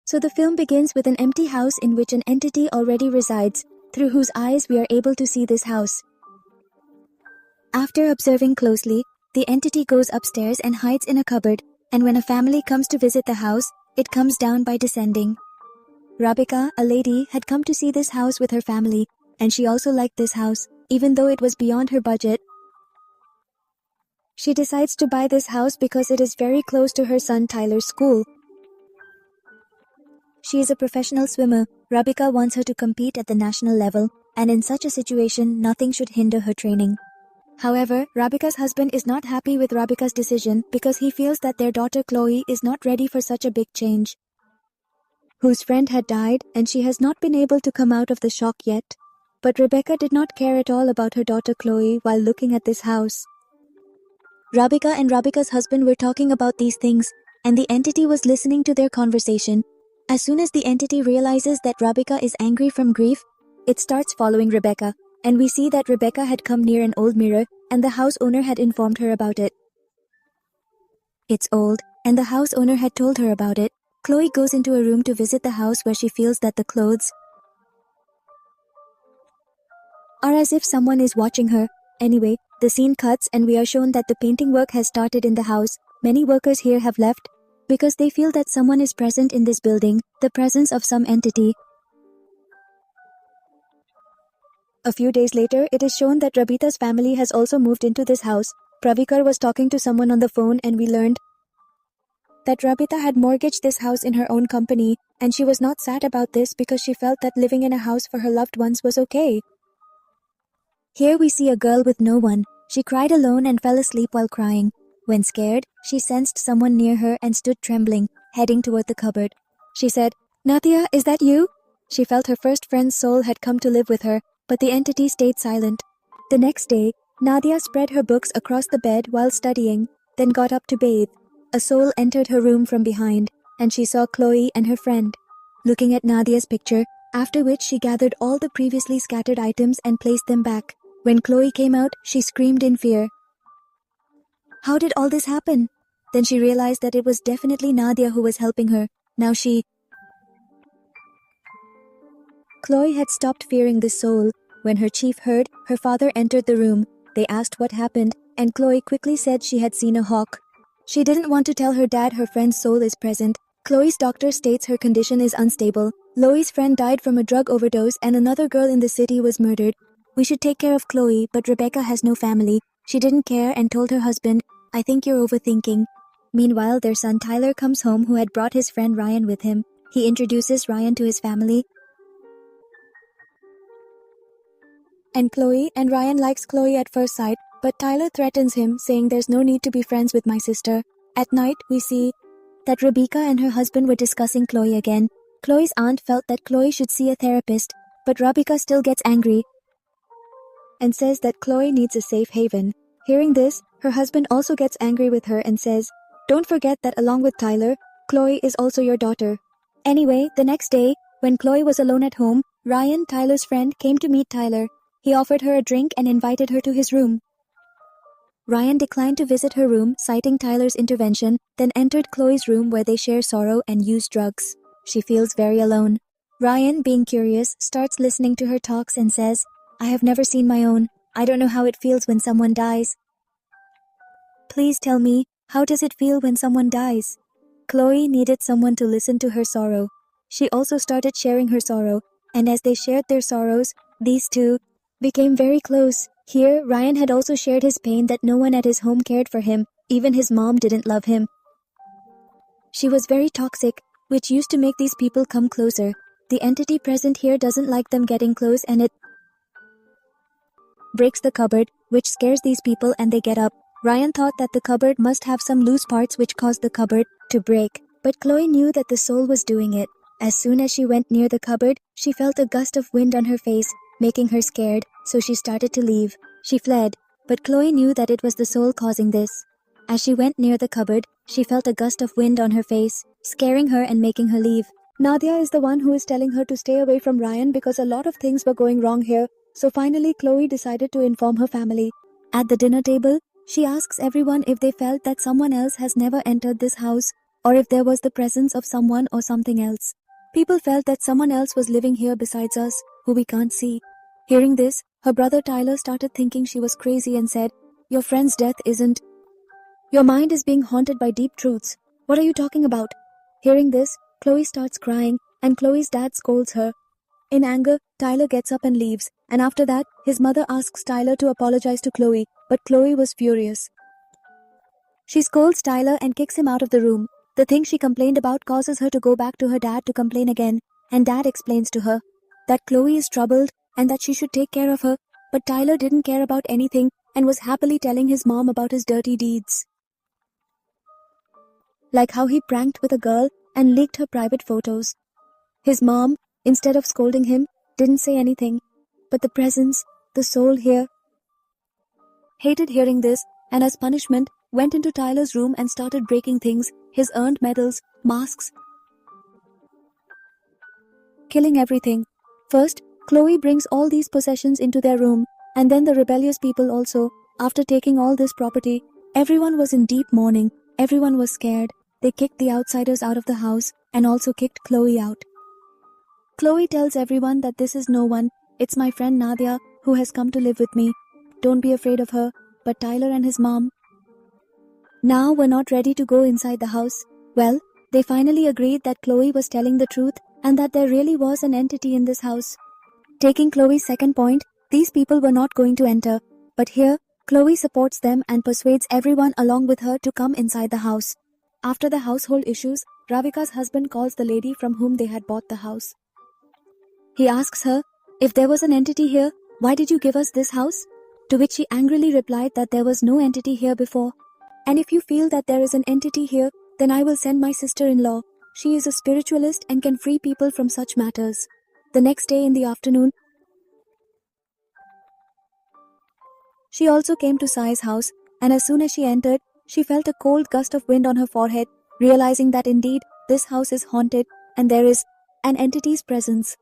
So the film begins with an empty house in which an entity already resides, through whose eyes we are able to see this house. After observing closely, the entity goes upstairs and hides in a cupboard, and when a family comes to visit the house, it comes down by descending. Rabika, a lady, had come to see this house with her family, and she also liked this house, even though it was beyond her budget. She decides to buy this house because it is very close to her son Tyler's school. She is a professional swimmer. Rabika wants her to compete at the national level, and in such a situation, nothing should hinder her training. However, Rabika's husband is not happy with Rabika's decision because he feels that their daughter Chloe is not ready for such a big change. Whose friend had died, and she has not been able to come out of the shock yet. But Rebecca did not care at all about her daughter Chloe while looking at this house. Rabika and Rabika's husband were talking about these things, and the entity was listening to their conversation. As soon as the entity realizes that Rabika is angry from grief, it starts following Rebecca, and we see that Rebecca had come near an old mirror, and the house owner had informed her about it. It's old, and the house owner had told her about it. Chloe goes into a room to visit the house where she feels that the clothes are as if someone is watching her. Anyway, the scene cuts and we are shown that the painting work has started in the house. Many workers here have left because they feel that someone is present in this building, the presence of some entity. A few days later, it is shown that Rabita's family has also moved into this house. Pravikar was talking to someone on the phone and we learned that Rabita had mortgaged this house in her own company, and she was not sad about this because she felt that living in a house for her loved ones was okay. Here we see a girl with no one. She cried alone and fell asleep while crying. When scared, she sensed someone near her and stood trembling, heading toward the cupboard. She said, "Nadia, is that you?" She felt her first friend's soul had come to live with her, but the entity stayed silent. The next day, Nadia spread her books across the bed while studying, then got up to bathe. A soul entered her room from behind, and she saw Chloe and her friend, looking at Nadia's picture, after which she gathered all the previously scattered items and placed them back. When Chloe came out, she screamed in fear. How did all this happen? Then she realized that it was definitely Nadia who was helping her. Now Chloe had stopped fearing this soul. When her chief heard, her father entered the room. They asked what happened, and Chloe quickly said she had seen a hawk. She didn't want to tell her dad her friend's soul is present. Chloe's doctor states her condition is unstable. Chloe's friend died from a drug overdose and another girl in the city was murdered. We should take care of Chloe, but Rebecca has no family. She didn't care and told her husband, "I think you're overthinking." Meanwhile, their son Tyler comes home who had brought his friend Ryan with him. He introduces Ryan to his family. And Ryan likes Chloe at first sight, but Tyler threatens him, saying there's no need to be friends with my sister. At night, we see that Rebecca and her husband were discussing Chloe again. Chloe's aunt felt that Chloe should see a therapist, but Rebecca still gets angry and says that Chloe needs a safe haven. Hearing this, her husband also gets angry with her and says, "Don't forget that along with Tyler, Chloe is also your daughter." Anyway, the next day, when Chloe was alone at home, Ryan, Tyler's friend, came to meet Tyler. He offered her a drink and invited her to his room. Ryan declined to visit her room, citing Tyler's intervention, then entered Chloe's room where they share sorrow and use drugs. She feels very alone. Ryan, being curious, starts listening to her talks and says, "I have never seen my own. I don't know how it feels when someone dies. Please tell me, how does it feel when someone dies?" Chloe needed someone to listen to her sorrow. She also started sharing her sorrow, and as they shared their sorrows, these two became very close. Here, Ryan had also shared his pain that no one at his home cared for him. Even his mom didn't love him. She was very toxic, which used to make these people come closer. The entity present here doesn't like them getting close and it breaks the cupboard, which scares these people and they get up. Ryan thought that the cupboard must have some loose parts which caused the cupboard to break, but Chloe knew that the soul was doing it. As soon as she went near the cupboard, she felt a gust of wind on her face, making her scared, so she started to leave. She fled, but Chloe knew that it was the soul causing this. As she went near the cupboard, she felt a gust of wind on her face, scaring her and making her leave. Nadia is the one who is telling her to stay away from Ryan because a lot of things were going wrong here, so finally Chloe decided to inform her family. At the dinner table, she asks everyone if they felt that someone else has never entered this house. or if there was the presence of someone or something else. People felt that someone else was living here besides us, who we can't see. Hearing this, her brother Tyler started thinking she was crazy and said, "Your friend's death isn't. Your mind is being haunted by deep truths. What are you talking about?" Hearing this, Chloe starts crying and Chloe's dad scolds her. In anger, Tyler gets up and leaves, and after that, his mother asks Tyler to apologize to Chloe, but Chloe was furious. She scolds Tyler and kicks him out of the room. The thing she complained about causes her to go back to her dad to complain again, and Dad explains to her that Chloe is troubled and that she should take care of her, but Tyler didn't care about anything and was happily telling his mom about his dirty deeds. Like how he pranked with a girl and leaked her private photos. His mom, instead of scolding him, didn't say anything, but the presence, the soul here, hated hearing this, and as punishment, went into Tyler's room and started breaking things, his earned medals, masks, killing everything. First, Chloe brings all these possessions into their room, and then the rebellious people also. After taking all this property, everyone was in deep mourning, everyone was scared. They kicked the outsiders out of the house and also kicked Chloe out. Chloe tells everyone that this is no one, it's my friend Nadia who has come to live with me. Don't be afraid of her, but Tyler and his mom now were not ready to go inside the house. Well, they finally agreed that Chloe was telling the truth and that there really was an entity in this house. Taking Chloe's second point, these people were not going to enter, but here, Chloe supports them and persuades everyone along with her to come inside the house. After the household issues, Ravika's husband calls the lady from whom they had bought the house. He asks her, "If there was an entity here, why did you give us this house?" To which she angrily replied that there was no entity here before. "And if you feel that there is an entity here, then I will send my sister-in-law. She is a spiritualist and can free people from such matters." The next day in the afternoon, she also came to Sai's house, and as soon as she entered, she felt a cold gust of wind on her forehead, realizing that indeed this house is haunted and there is an entity's presence.